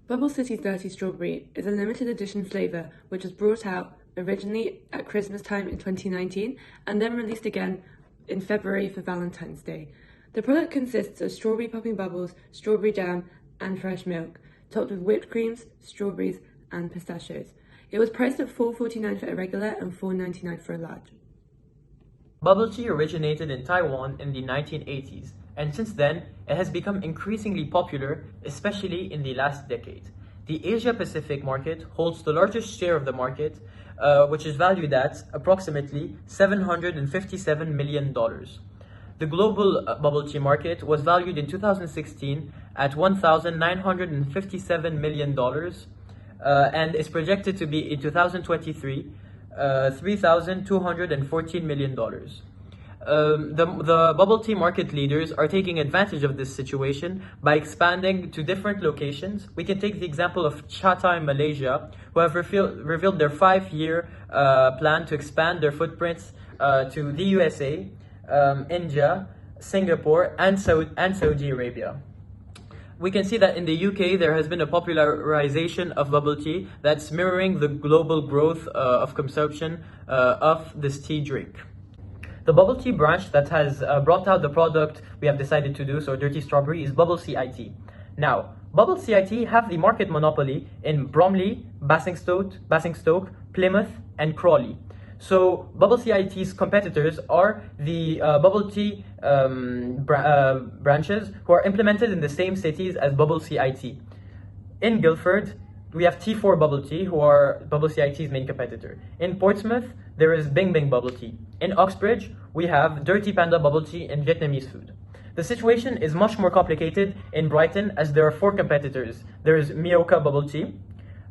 Bubble City's Dirty Strawberry is a limited edition flavour which was brought out originally at Christmas time in 2019 and then released again in February for Valentine's Day. The product consists of strawberry popping bubbles, strawberry jam, and fresh milk, topped with whipped creams, strawberries, and pistachios. It was priced at $4.49 for a regular and $4.99 for a large. Bubble tea originated in Taiwan in the 1980s, and since then, it has become increasingly popular, especially in the last decade. The Asia-Pacific market holds the largest share of the market, which is valued at approximately $757 million. The global bubble tea market was valued in 2016 at $1,957 million and is projected to be in 2023 $3,214 million. The bubble tea market leaders are taking advantage of this situation by expanding to different locations. We can take the example of Chata in Malaysia, who have revealed their 5-year plan to expand their footprints to the USA, India, Singapore, and Saudi Arabia. We can see that in the UK there has been a popularization of bubble tea that's mirroring the global growth of consumption of this tea drink. The bubble tea branch that has brought out the product we have decided to do, so Dirty Strawberry, is Bubble CIT. Now, Bubble CIT have the market monopoly in Bromley, Basingstoke, Plymouth, and Crawley. So Bubble CIT's competitors are the bubble tea branches who are implemented in the same cities as Bubble CIT. In Guildford, we have T4 Bubble Tea, who are Bubble CIT's main competitor. In Portsmouth, there is Bing Bing Bubble Tea. In Oxbridge, we have Dirty Panda Bubble Tea and Vietnamese food. The situation is much more complicated in Brighton as there are 4 competitors. There is Mioka Bubble Tea,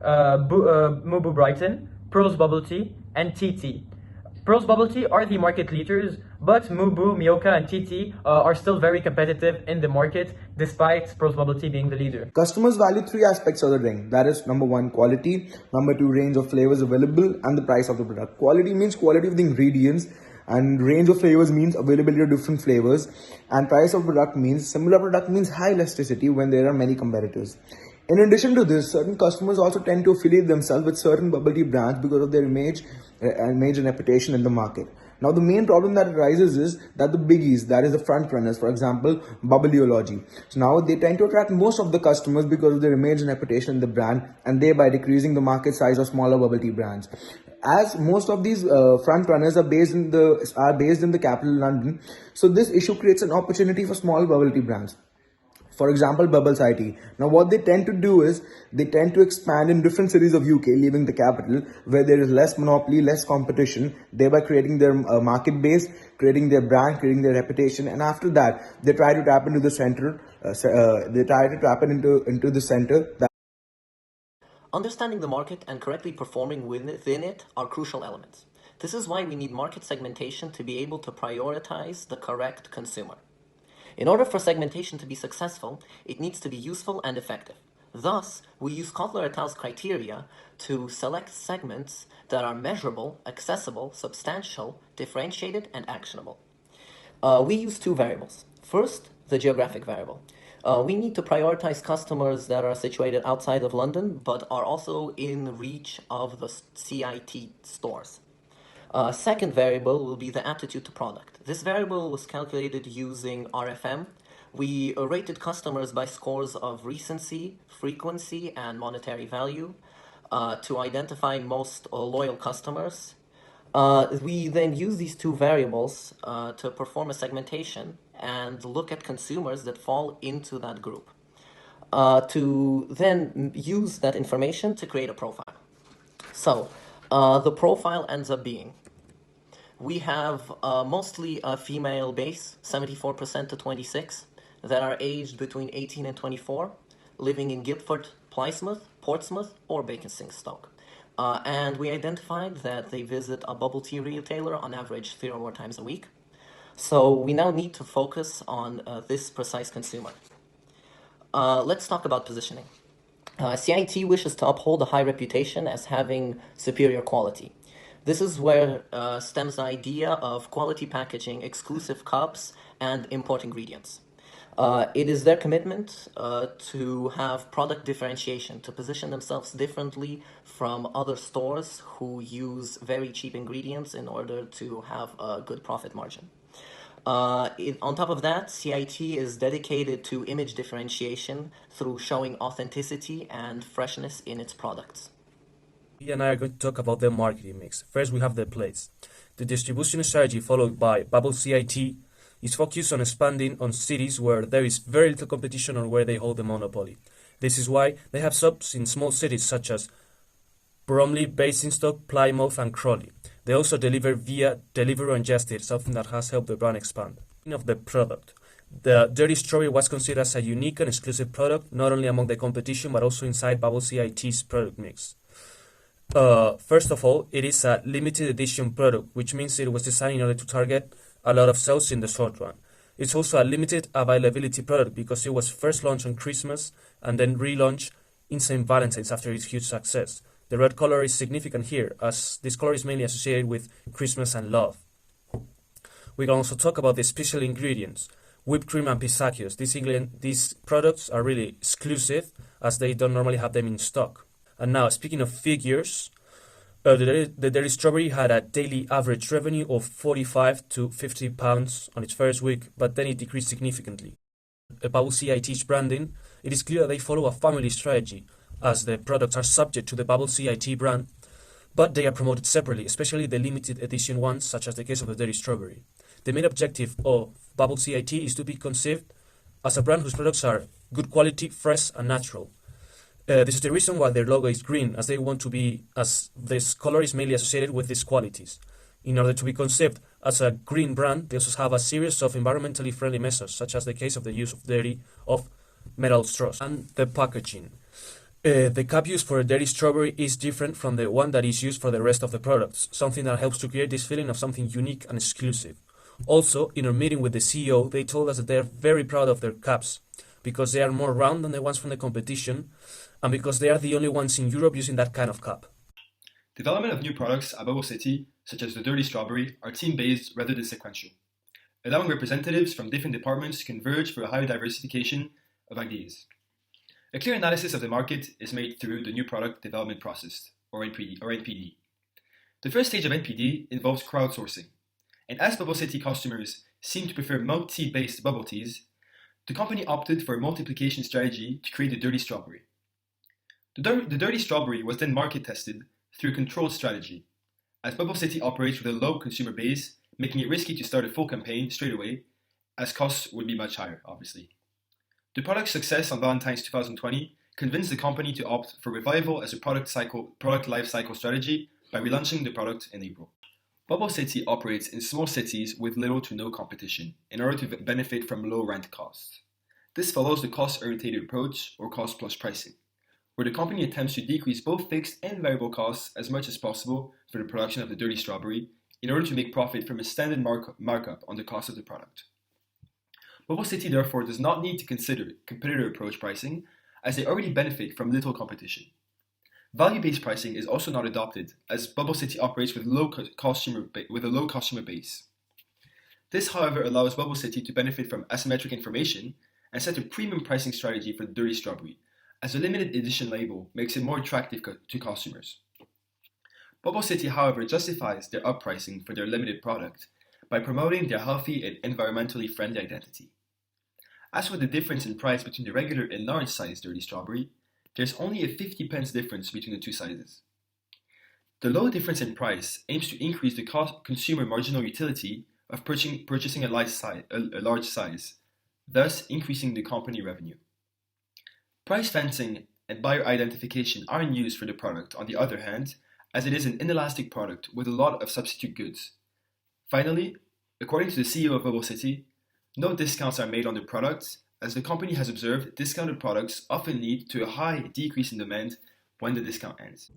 Mubu Brighton, Pearls Bubble Tea, and TT. Pearls Bubble Tea are the market leaders, but Mubu, Mioka, and TT are still very competitive in the market, despite Pearls Bubble Tea being the leader. Customers value 3 aspects of the drink. That is, number 1, quality, number 2, range of flavors available, and the price of the product. Quality means quality of the ingredients, and range of flavors means availability of different flavors, and price of product means similar product means high elasticity when there are many competitors. In addition to this, certain customers also tend to affiliate themselves with certain bubble tea brands because of their image and reputation in the market. Now, the main problem that arises is that the biggies, that is the front runners, for example, Bubbleology. So now they tend to attract most of the customers because of their image and reputation in the brand, and thereby decreasing the market size of smaller bubble tea brands. As most of these front runners are based in the capital London, so this issue creates an opportunity for small bubble tea brands. For example, Bubble CIT. Now, what they tend to do is they tend to expand in different cities of UK, leaving the capital, where there is less monopoly, less competition, thereby creating their market base, creating their brand, creating their reputation, and after that, they try to tap into the center. Into the center. Understanding the market and correctly performing within it are crucial elements. This is why we need market segmentation to be able to prioritize the correct consumer. In order for segmentation to be successful, it needs to be useful and effective. Thus, we use Kotler et al.'s criteria to select segments that are measurable, accessible, substantial, differentiated, and actionable. We use 2 variables. First, the geographic variable. We need to prioritize customers that are situated outside of London, but are also in reach of the CIT stores. Second variable will be the aptitude to product. This variable was calculated using RFM. We rated customers by scores of recency, frequency, and monetary value to identify most loyal customers. We then use these 2 variables to perform a segmentation and look at consumers that fall into that group to then use that information to create a profile. So the profile ends up being, we have mostly a female base, 74% to 26, that are aged between 18 and 24, living in Guildford, Plymouth, Portsmouth, or Basingstoke. And we identified that they visit a bubble tea retailer on average 3 or more times a week. So we now need to focus on this precise consumer. Let's talk about positioning. CIT wishes to uphold a high reputation as having superior quality. This is where stems the idea of quality packaging, exclusive cups, and import ingredients. It is their commitment to have product differentiation, to position themselves differently from other stores who use very cheap ingredients in order to have a good profit margin. On top of that, CIT is dedicated to image differentiation through showing authenticity and freshness in its products. He and I are going to talk about the marketing mix. First, we have the place. The distribution strategy followed by Bubble CIT is focused on expanding on cities where there is very little competition or where they hold the monopoly. This is why they have shops in small cities such as Bromley, Basingstoke, Plymouth, and Crawley. They also deliver via Deliveroo and Just Eat, something that has helped the brand expand. Speaking of the product, the Dirty Strawberry was considered as a unique and exclusive product, not only among the competition but also inside Bubble CIT's product mix. First of all, it is a limited edition product, which means it was designed in order to target a lot of sales in the short run. It's also a limited availability product because it was first launched on Christmas and then relaunched in St. Valentine's after its huge success. The red color is significant here, as this color is mainly associated with Christmas and love. We can also talk about the special ingredients, whipped cream and pistachios. These products are really exclusive, as they don't normally have them in stock. And now, speaking of figures, the Dirty Strawberry had a daily average revenue of £45 to £50 on its first week, but then it decreased significantly. About CIT's branding, it is clear that they follow a family strategy, as the products are subject to the Bubble CIT brand, but they are promoted separately, especially the limited edition ones, such as the case of the Dirty Strawberry. The main objective of Bubble CIT is to be conceived as a brand whose products are good quality, fresh, and natural. This is the reason why their logo is green, as they want to be, as this color is mainly associated with these qualities. In order to be conceived as a green brand, they also have a series of environmentally friendly measures, such as the case of the use of metal straws. And the packaging. The cap used for a Dirty Strawberry is different from the one that is used for the rest of the products, something that helps to create this feeling of something unique and exclusive. Also, in our meeting with the CEO, they told us that they are very proud of their caps, because they are more round than the ones from the competition, and because they are the only ones in Europe using that kind of cap. Development of new products at Bubble City, such as the Dirty Strawberry, are team-based rather than sequential, allowing representatives from different departments to converge for a higher diversification of ideas. A clear analysis of the market is made through the new product development process, or NPD. The first stage of NPD involves crowdsourcing, and as Bubble City customers seem to prefer milk tea-based bubble teas, the company opted for a multiplication strategy to create the Dirty Strawberry. The Dirty Strawberry was then market tested through a controlled strategy, as Bubble City operates with a low consumer base, making it risky to start a full campaign straight away, as costs would be much higher, obviously. The product's success on Valentine's 2020 convinced the company to opt for revival as a product life cycle strategy by relaunching the product in April. Bubble City operates in small cities with little to no competition in order to benefit from low rent costs. This follows the cost-oriented approach, or cost-plus pricing, where the company attempts to decrease both fixed and variable costs as much as possible for the production of the Dirty Strawberry in order to make profit from a standard markup on the cost of the product. Bubble City therefore does not need to consider competitor approach pricing, as they already benefit from little competition. Value-based pricing is also not adopted, as Bubble City operates with a low customer base. This, however, allows Bubble City to benefit from asymmetric information and set a premium pricing strategy for the Dirty Strawberry, as a limited edition label makes it more attractive to customers. Bubble City, however, justifies their uppricing for their limited product by promoting their healthy and environmentally friendly identity. As for the difference in price between the regular and large size Dirty Strawberry, there's only a 50 pence difference between the two sizes. The low difference in price aims to increase the consumer marginal utility of purchasing a large size, thus increasing the company revenue. Price fencing and buyer identification aren't used for the product, on the other hand, as it is an inelastic product with a lot of substitute goods. Finally, according to the CEO of Bubble City, no discounts are made on the products, as the company has observed discounted products often lead to a high decrease in demand when the discount ends.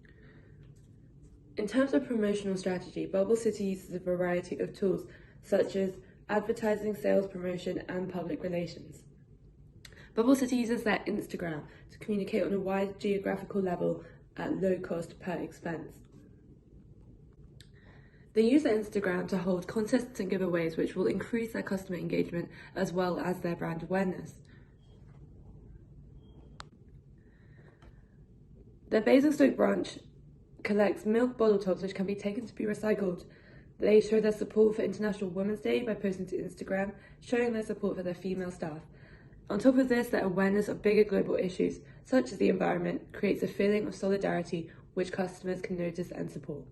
In terms of promotional strategy, Bubble City uses a variety of tools such as advertising, sales promotion, and public relations. Bubble City uses their Instagram to communicate on a wide geographical level at low cost per expense. They use their Instagram to hold contests and giveaways which will increase their customer engagement as well as their brand awareness. Their Basingstoke branch collects milk bottle tops which can be taken to be recycled. They show their support for International Women's Day by posting to Instagram, showing their support for their female staff. On top of this, their awareness of bigger global issues, such as the environment, creates a feeling of solidarity which customers can notice and support.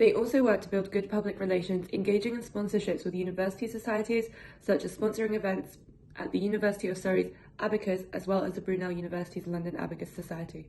They also work to build good public relations, engaging in sponsorships with university societies, such as sponsoring events at the University of Surrey's Abacus, as well as the Brunel University's London Abacus Society.